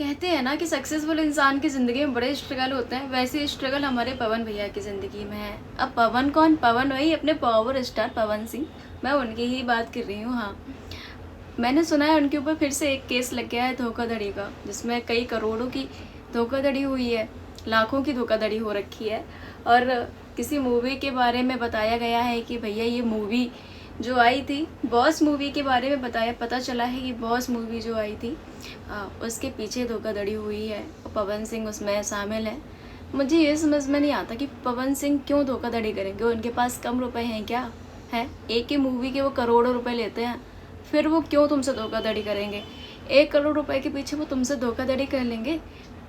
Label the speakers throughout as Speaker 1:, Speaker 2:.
Speaker 1: कहते हैं ना कि सक्सेसफुल इंसान की ज़िंदगी में बड़े स्ट्रगल होते हैं, वैसे स्ट्रगल हमारे पवन भैया की ज़िंदगी में है। अब पवन कौन? पवन वही अपने पावर स्टार पवन सिंह, मैं उनकी ही बात कर रही हूँ। हाँ, मैंने सुना है उनके ऊपर फिर से एक केस लग गया है धोखाधड़ी का, जिसमें कई करोड़ों की धोखाधड़ी हुई है, लाखों की धोखाधड़ी हो रखी है। और किसी मूवी के बारे में बताया गया है कि भैया ये मूवी जो आई थी, बॉस मूवी के बारे में पता चला है कि बॉस मूवी जो आई थी उसके पीछे धोखाधड़ी हुई है, पवन सिंह उसमें शामिल है। मुझे ये समझ में नहीं आता कि पवन सिंह क्यों धोखाधड़ी करेंगे, उनके पास कम रुपए हैं क्या? है एक ही मूवी के वो करोड़ों रुपए लेते हैं, फिर वो क्यों तुमसे धोखाधड़ी करेंगे? 1 करोड़ रुपए के पीछे वो तुमसे धोखाधड़ी कर लेंगे।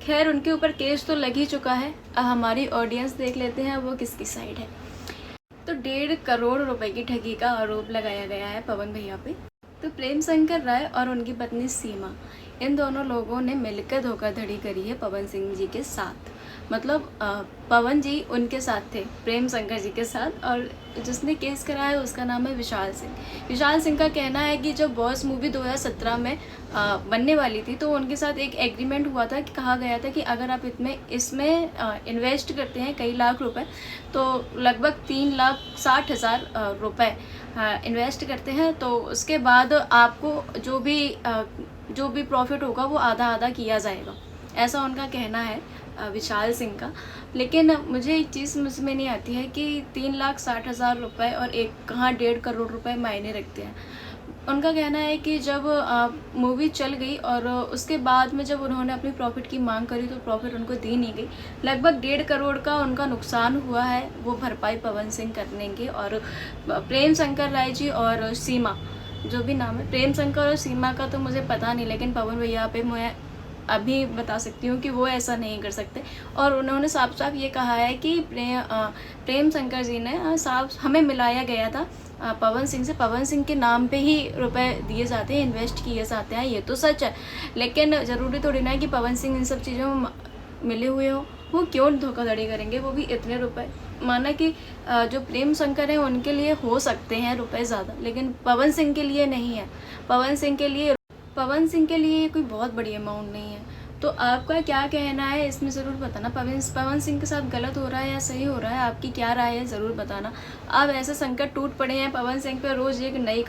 Speaker 1: खैर, उनके ऊपर केस तो लग ही चुका है। अब हमारी ऑडियंस देख लेते हैं वो किसकी साइड है। तो 1.5 करोड़ रुपए की ठगी का आरोप लगाया गया है पवन भैया पे। तो प्रेम शंकर राय और उनकी पत्नी सीमा, इन दोनों लोगों ने मिलकर धोखाधड़ी करी है पवन सिंह जी के साथ। मतलब पवन जी उनके साथ थे, प्रेम शंकर जी के साथ, और जिसने केस करा है उसका नाम है विशाल सिंह। विशाल सिंह का कहना है कि जब बॉस मूवी 2017 में बनने वाली थी, तो उनके साथ एक एग्रीमेंट हुआ था कि कहा गया था कि अगर आप इसमें इन्वेस्ट करते हैं कई लाख रुपए, तो लगभग 3,60,000 रुपये इन्वेस्ट करते हैं, तो उसके बाद आपको जो भी प्रॉफिट होगा वो आधा आधा किया जाएगा। ऐसा उनका कहना है विशाल सिंह का। लेकिन मुझे एक चीज़ समझ में नहीं आती है कि 3,60,000 रुपये और एक कहाँ 1.5 करोड़ रुपए मायने रखते हैं। उनका कहना है कि जब मूवी चल गई और उसके बाद में जब उन्होंने अपनी प्रॉफिट की मांग करी, तो प्रॉफिट उनको दी नहीं गई। लगभग 1.5 करोड़ का उनका नुकसान हुआ है, वो भरपाई पवन सिंह कर लेंगे। और प्रेम शंकर राय जी और सीमा, जो भी नाम है, प्रेम शंकर और सीमा का तो मुझे पता नहीं, लेकिन पवन भैया पे मैं अभी बता सकती हूँ कि वो ऐसा नहीं कर सकते। और उन्होंने साफ साफ ये कहा है कि प्रेम शंकर जी ने साफ हमें मिलाया गया था पवन सिंह से, पवन सिंह के नाम पे ही रुपए दिए जाते हैं, इन्वेस्ट किए जाते हैं, ये तो सच है। लेकिन ज़रूरी थोड़ी ना है कि पवन सिंह इन सब चीज़ों में मिले हुए हो, वो क्यों धोखाधड़ी करेंगे, वो भी इतने रुपए। माना कि जो प्रेम शंकर है उनके लिए हो सकते हैं रुपए ज़्यादा, लेकिन पवन सिंह के लिए नहीं है। पवन सिंह के लिए कोई बहुत बड़ी अमाउंट नहीं है। तो आपका क्या कहना है इसमें ज़रूर बताना। पवन सिंह के साथ गलत हो रहा है या सही हो रहा है, आपकी क्या राय है ज़रूर बताना। अब ऐसे संकट टूट पड़े हैं पवन सिंह पे, रोज़ एक नई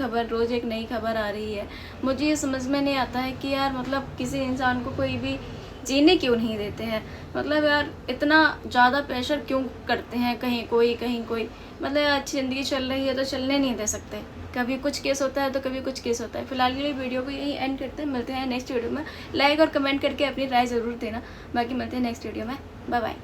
Speaker 1: खबर आ रही है। मुझे ये समझ में नहीं आता है कि यार, मतलब किसी इंसान को कोई भी जीने क्यों नहीं देते हैं। मतलब यार, इतना ज़्यादा प्रेशर क्यों करते हैं, कहीं कोई। मतलब यार, अच्छी ज़िंदगी चल रही है तो चलने नहीं दे सकते। कभी कुछ केस होता है तो कभी कुछ केस होता है। फिलहाल के लिए वीडियो को यही एंड करते हैं, मिलते हैं नेक्स्ट वीडियो में। लाइक और कमेंट करके अपनी राय ज़रूर देना। बाकी मिलते हैं नेक्स्ट वीडियो में। Bye bye.